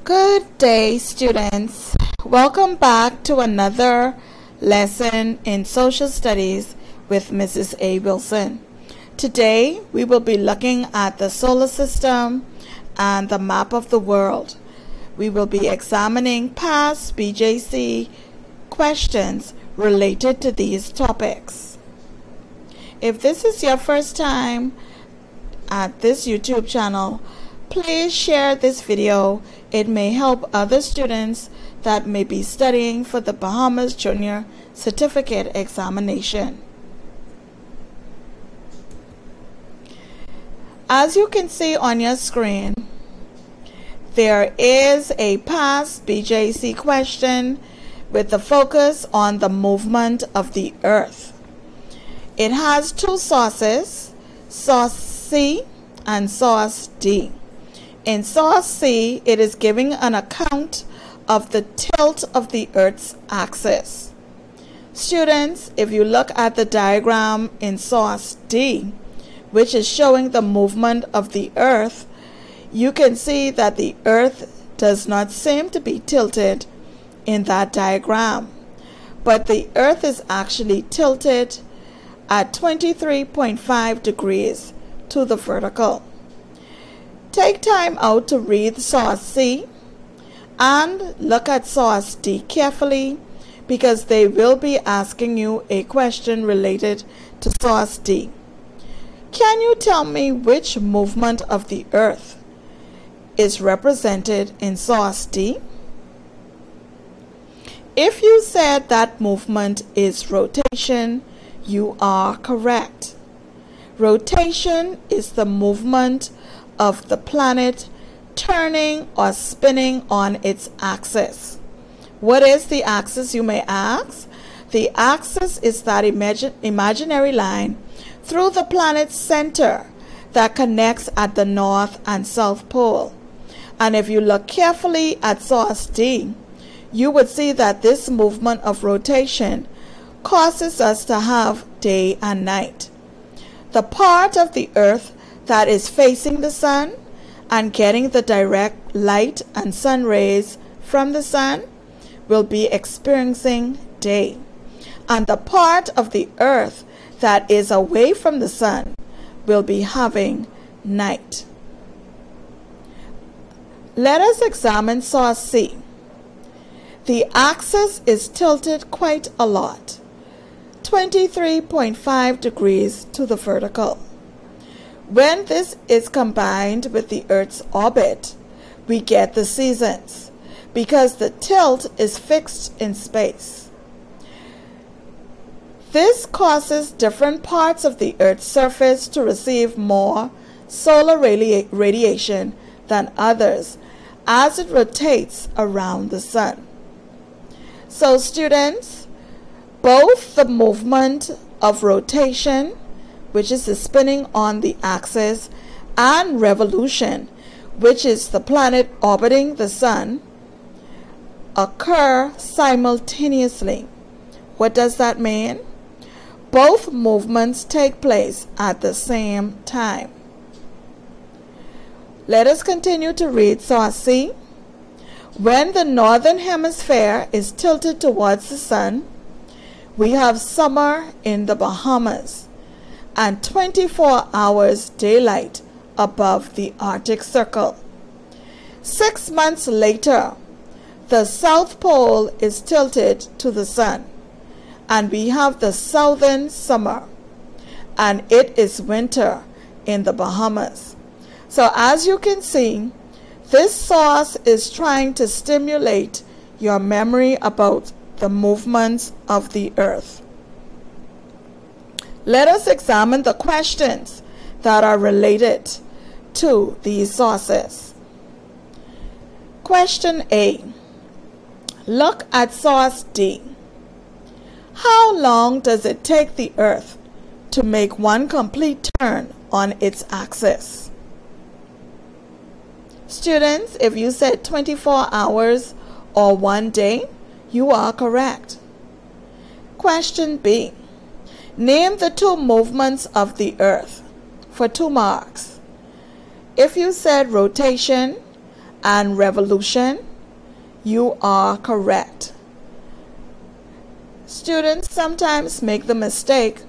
Good day, students. Welcome back to another lesson in Social Studies with Mrs. A. Wilson. Today, we will be looking at the solar system and the map of the world. We will be examining past BJC questions related to these topics. If this is your first time at this YouTube channel, please share this video. It may help other students that may be studying for the Bahamas Junior Certificate Examination. As you can see on your screen, there is a past BJC question with the focus on the movement of the Earth. It has two sources, source C and source D. In source C, it is giving an account of the tilt of the Earth's axis. Students, if you look at the diagram in source D, which is showing the movement of the Earth, you can see that the Earth does not seem to be tilted in that diagram, but the Earth is actually tilted at 23.5 degrees to the vertical. Take time out to read source C and look at source D carefully, because they will be asking you a question related to source D. Can you tell me which movement of the Earth is represented in source D? If you said that movement is rotation, you are correct. Rotation is the movement of the planet turning or spinning on its axis. What is the axis, you may ask? The axis is that imaginary line through the planet's center that connects at the North and South Pole. And if you look carefully at source D, you would see that this movement of rotation causes us to have day and night. The part of the Earth that is facing the sun and getting the direct light and sun rays from the sun will be experiencing day, and the part of the Earth that is away from the sun will be having night. Let us examine source C. The axis is tilted quite a lot, 23.5 degrees to the vertical. When this is combined with the Earth's orbit, we get the seasons, because the tilt is fixed in space. This causes different parts of the Earth's surface to receive more solar radiation than others as it rotates around the sun. So students, both the movement of rotation, which is the spinning on the axis, and revolution, which is the planet orbiting the sun, occur simultaneously. What does that mean? Both movements take place at the same time. Let us continue to read source C. When the northern hemisphere is tilted towards the sun, we have summer in the Bahamas and 24 hours daylight above the Arctic Circle. 6 months later, the South Pole is tilted to the sun, and we have the southern summer, and it is winter in the Bahamas. So as you can see, this source is trying to stimulate your memory about the movements of the Earth. Let us examine the questions that are related to these sources. Question A. Look at source D. How long does it take the Earth to make one complete turn on its axis? Students, if you said 24 hours or 1 day, you are correct. Question B. Name the two movements of the Earth for 2 marks. If you said rotation and revolution, you are correct. Students sometimes make the mistake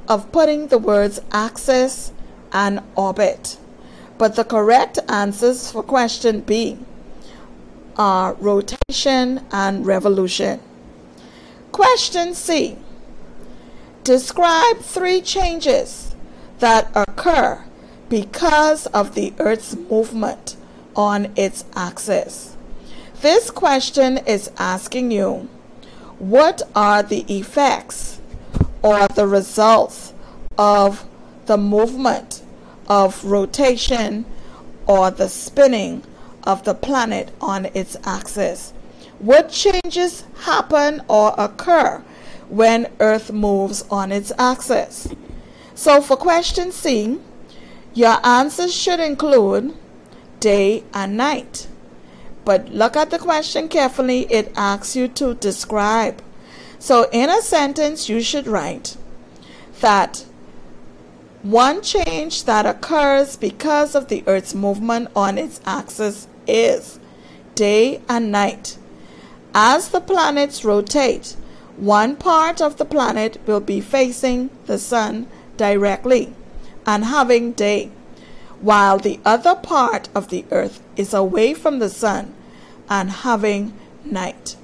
of putting the words axis and orbit, but the correct answers for question B are rotation and revolution. Question C. Describe 3 changes that occur because of the Earth's movement on its axis. This question is asking you, what are the effects or the results of the movement of rotation or the spinning of the planet on its axis? What changes happen or occur when Earth moves on its axis? So for question C, your answers should include day and night. But look at the question carefully. It asks you to describe. So in a sentence, you should write that one change that occurs because of the Earth's movement on its axis is day and night. As the planets rotate, one part of the planet will be facing the sun directly and having day, while the other part of the Earth is away from the sun and having night.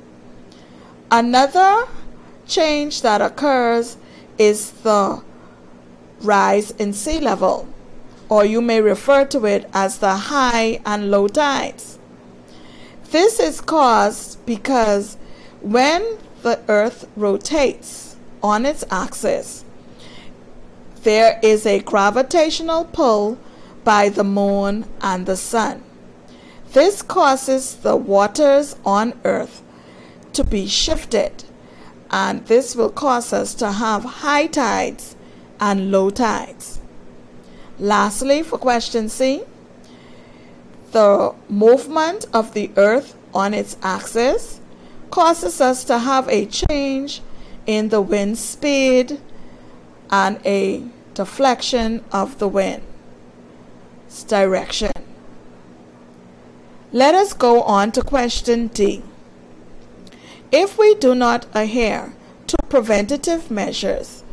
Another change that occurs is the rise in sea level, or you may refer to it as the high and low tides. This is caused because when the Earth rotates on its axis, there is a gravitational pull by the moon and the sun. This causes the waters on Earth to be shifted, and this will cause us to have high tides and low tides. Lastly, for question C, the movement of the Earth on its axis causes us to have a change in the wind speed and a deflection of the wind's direction. Let us go on to question D. If we do not adhere to preventative measures,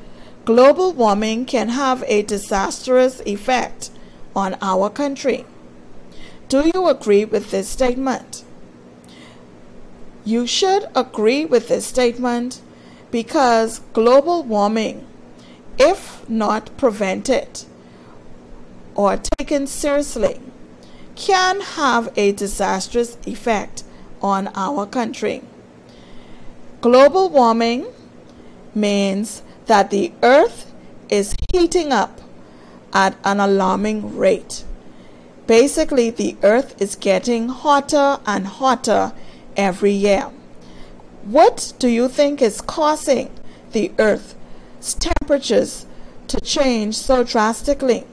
global warming can have a disastrous effect on our country. Do you agree with this statement? You should agree with this statement because global warming, if not prevented or taken seriously, can have a disastrous effect on our country. Global warming means that the Earth is heating up at an alarming rate. Basically, the Earth is getting hotter and hotter every year. What do you think is causing the Earth's temperatures to change so drastically?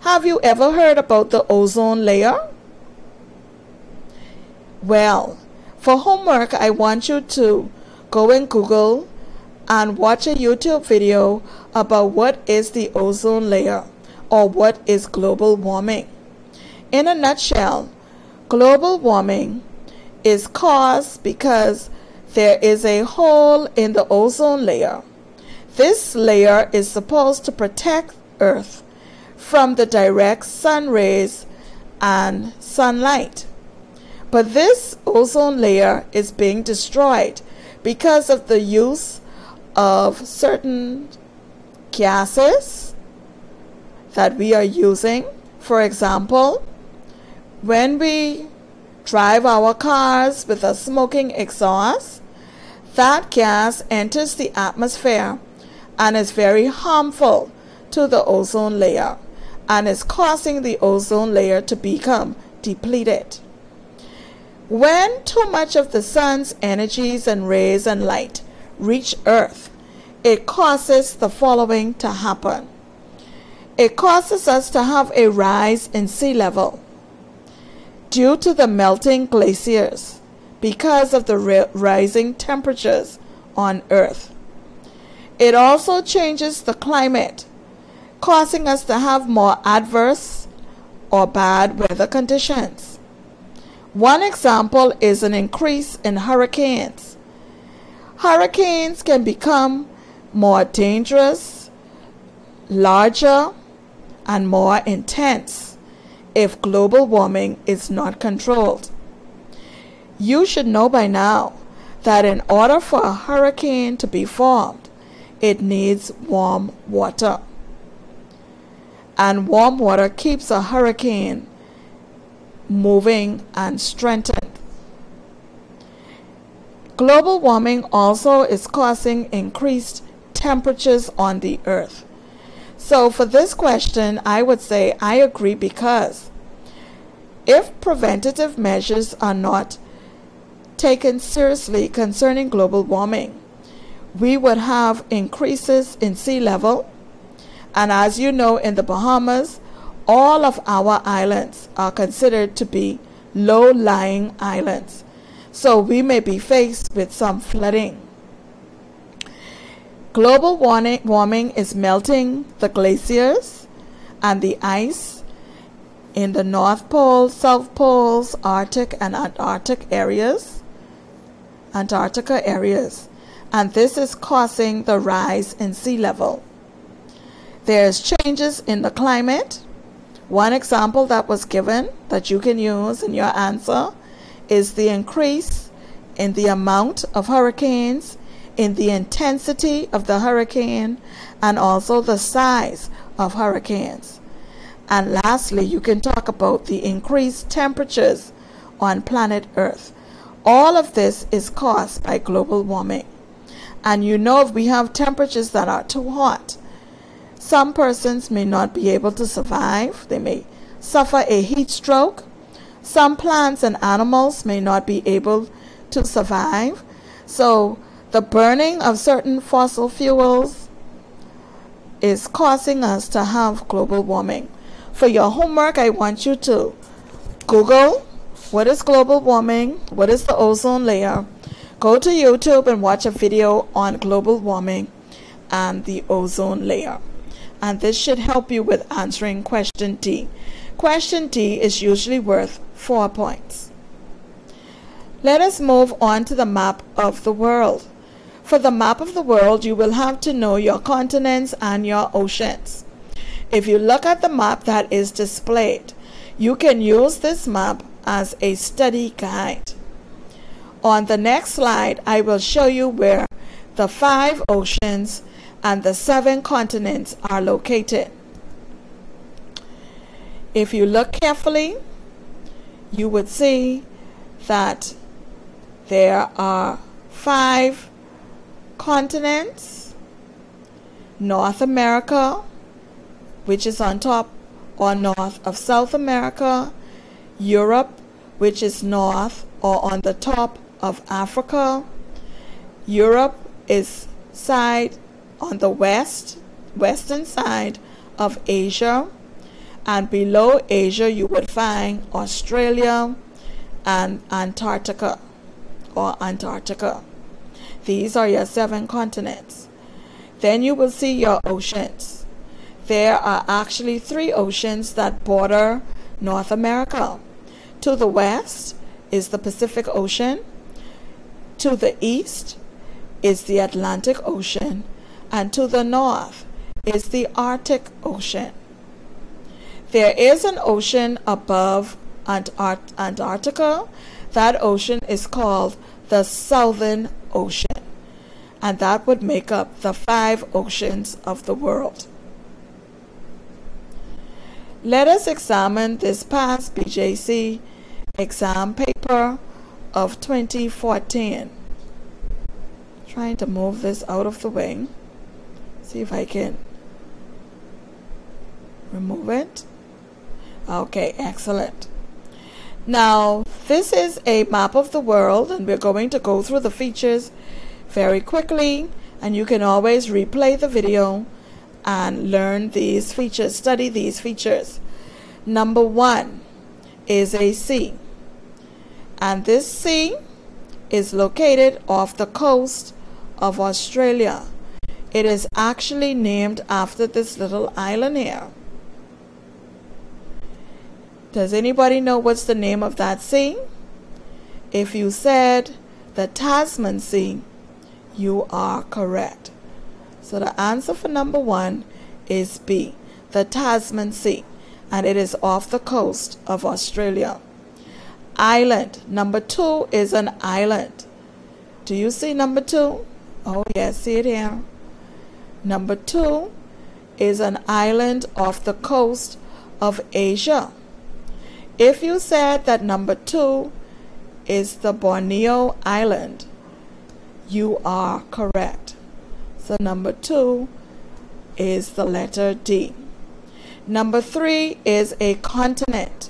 Have you ever heard about the ozone layer? Well, for homework, I want you to go and Google and watch a YouTube video about what is the ozone layer or what is global warming. In a nutshell, global warming is caused because there is a hole in the ozone layer. This layer is supposed to protect Earth from the direct sun rays and sunlight. But this ozone layer is being destroyed because of the use of certain gases that we are using. For example, when we drive our cars with a smoking exhaust, that gas enters the atmosphere and is very harmful to the ozone layer and is causing the ozone layer to become depleted. When too much of the sun's energies and rays and light reach Earth, it causes the following to happen. It causes us to have a rise in sea level due to the melting glaciers because of the rising temperatures on Earth. It also changes the climate, causing us to have more adverse or bad weather conditions. One example is an increase in hurricanes. Hurricanes can become more dangerous, larger, and more intense if global warming is not controlled. You should know by now that in order for a hurricane to be formed, it needs warm water. And warm water keeps a hurricane moving and strengthened. Global warming also is causing increased temperatures on the earth. So for this question, I would say I agree, because if preventative measures are not taken seriously concerning global warming, we would have increases in sea level. And as you know, in the Bahamas, all of our islands are considered to be low-lying islands. So we may be faced with some flooding. Global warming is melting the glaciers and the ice in the North Pole, South Poles, Arctic and Antarctica areas. And this is causing the rise in sea level. There's changes in the climate. One example that was given that you can use in your answer is the increase in the amount of hurricanes, in the intensity of the hurricane, and also the size of hurricanes. And lastly, you can talk about the increased temperatures on planet Earth. All of this is caused by global warming. And you know, if we have temperatures that are too hot, some persons may not be able to survive. They may suffer a heat stroke. Some plants and animals may not be able to survive. So the burning of certain fossil fuels is causing us to have global warming. For your homework, I want you to Google what is global warming, what is the ozone layer. Go to YouTube and watch a video on global warming and the ozone layer. And this should help you with answering question D. Question D is usually worth 4 points. Let us move on to the map of the world. For the map of the world, you will have to know your continents and your oceans. If you look at the map that is displayed, you can use this map as a study guide. On the next slide, I will show you where the 5 oceans and the 7 continents are located. If you look carefully, you would see that there are 5 continents. North America, which is on top or north of South America. Europe, which is north or on the top of Africa. Europe is on the western side of Asia, and below Asia you would find Australia and Antarctica. These are your 7 continents. Then you will see your oceans. There are actually 3 oceans that border North America. To the west is the Pacific Ocean. To the east is the Atlantic Ocean. And to the north is the Arctic Ocean. There is an ocean above Antarctica. That ocean is called the Southern Ocean. And that would make up the 5 oceans of the world. Let us examine this past BJC exam paper of 2014. Trying to move this out of the way. See if I can remove it. Okay, excellent. Now, this is a map of the world, and we're going to go through the features very quickly, and you can always replay the video and learn these features, study these features. Number 1 is a sea, and this sea is located off the coast of Australia. It is actually named after this little island here. Does anybody know what's the name of that sea? If you said the Tasman Sea, you are correct. So the answer for number 1 is B, the Tasman Sea, and it is off the coast of Australia. Island. Number 2 is an island. Do you see number 2? Oh yes, see it here. Number 2 is an island off the coast of Asia. If you said that number 2 is the Borneo Island, you are correct. So number 2 is the letter D. Number 3 is a continent.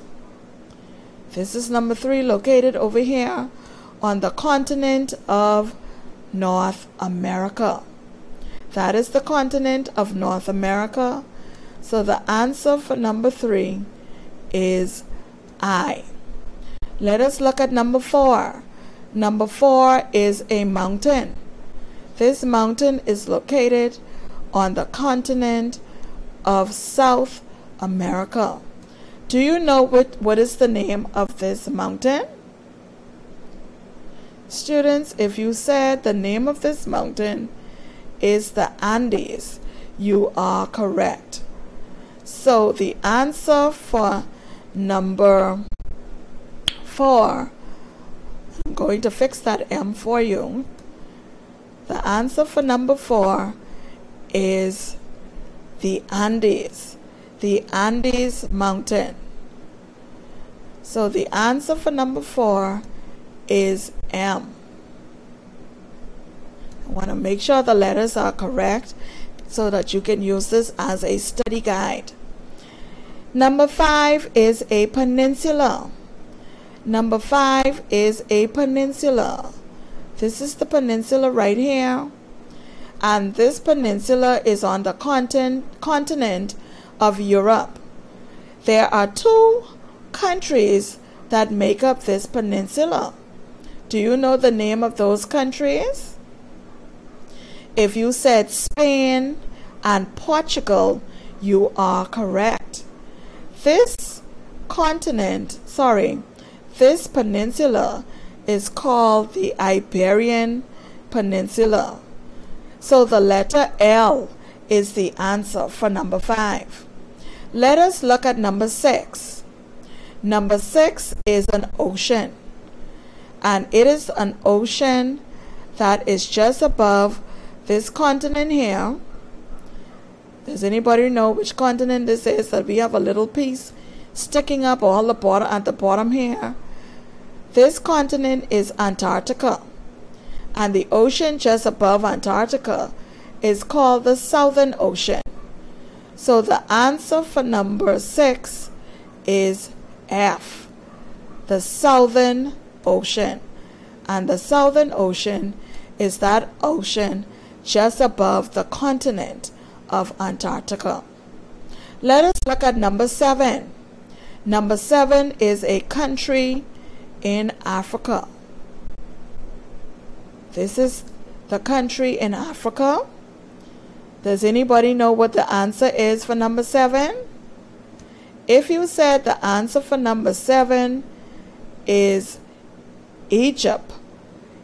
This is number 3, located over here on the continent of North America. That is the continent of North America. So the answer for number 3 is I. Let us look at number 4. Number 4 is a mountain. This mountain is located on the continent of South America. Do you know what is the name of this mountain? Students, if you said the name of this mountain is the Andes, you are correct. So the answer for number 4, I'm going to fix that M for you. The answer for number 4 is the Andes mountain. So the answer for number 4 is M. I want to make sure the letters are correct so that you can use this as a study guide. Number 5 is a peninsula. Number 5 is a peninsula. This is the peninsula right here. And this peninsula is on the continent of Europe. There are 2 countries that make up this peninsula. Do you know the name of those countries? If you said Spain and Portugal, you are correct. This peninsula is called the Iberian Peninsula. So the letter L is the answer for number 5. Let us look at number 6. Number 6 is an ocean. And it is an ocean that is just above this continent here. Does anybody know which continent this is? That we have a little piece sticking up all the bottom at the bottom here. This continent is Antarctica. And the ocean just above Antarctica is called the Southern Ocean. So the answer for number 6 is F, the Southern Ocean. And the Southern Ocean is that ocean just above the continent of Antarctica. Let us look at number 7. Number 7 is a country in Africa. This is the country in Africa. Does anybody know what the answer is for number 7? If you said the answer for number 7 is Egypt,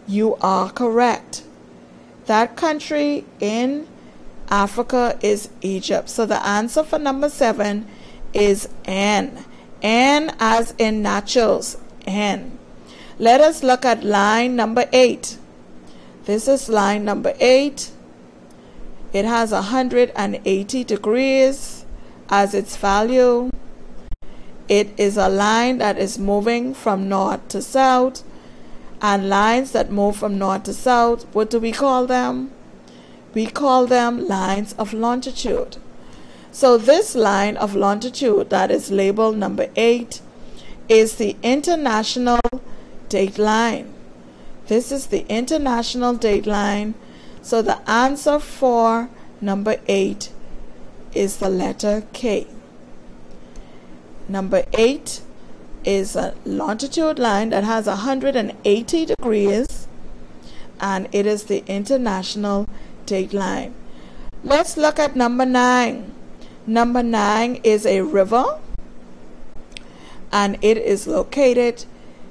you are correct. That country in Africa is Egypt. So the answer for number 7 is N. N as in nachos, N. Let us look at line number 8. This is line number 8. It has 180 degrees as its value. It is a line that is moving from north to south. And lines that move from north to south, what do we call them? We call them lines of longitude. So this line of longitude that is labeled number 8 is the international date line. This is the international date line. So the answer for number 8 is the letter K. Number 8 is a longitude line that has 180 degrees, and it is the international date line. Let's look at number 9. Number 9 is a river, and it is located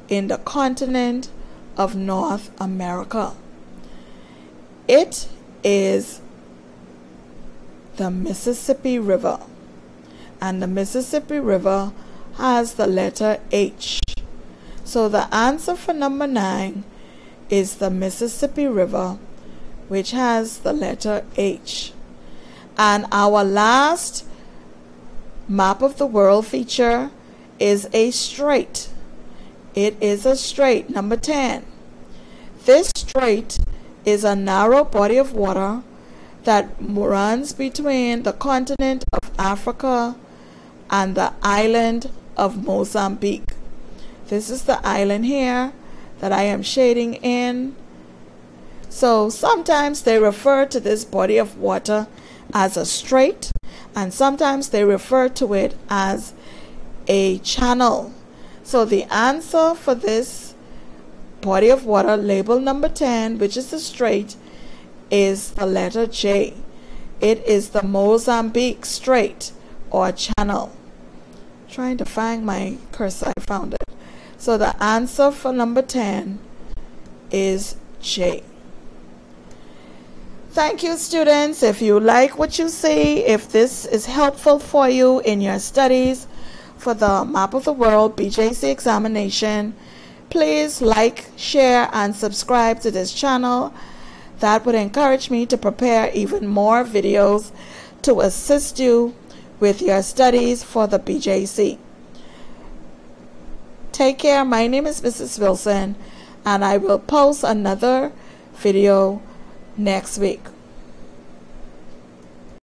in the continent of North America? It is the Mississippi River, and the Mississippi River has the letter H. So the answer for number 9 is the Mississippi River, which has the letter H. And our last map of the world feature is a strait. It is a strait, number 10. This strait is a narrow body of water that runs between the continent of Africa and the island of Mozambique. This is the island here that I am shading in. So sometimes they refer to this body of water as a strait, and sometimes they refer to it as a channel. So the answer for this body of water, labeled number 10, which is the strait, is the letter J. It is the Mozambique Strait or channel. Trying to find my cursor, I found it. So the answer for number 10 is J. Thank you, students. If you like what you see, if this is helpful for you in your studies for the Map of the World BJC examination, please like, share, and subscribe to this channel. That would encourage me to prepare even more videos to assist you with your studies for the BJC. Take care. My name is Mrs. Wilson, and I will post another video next week.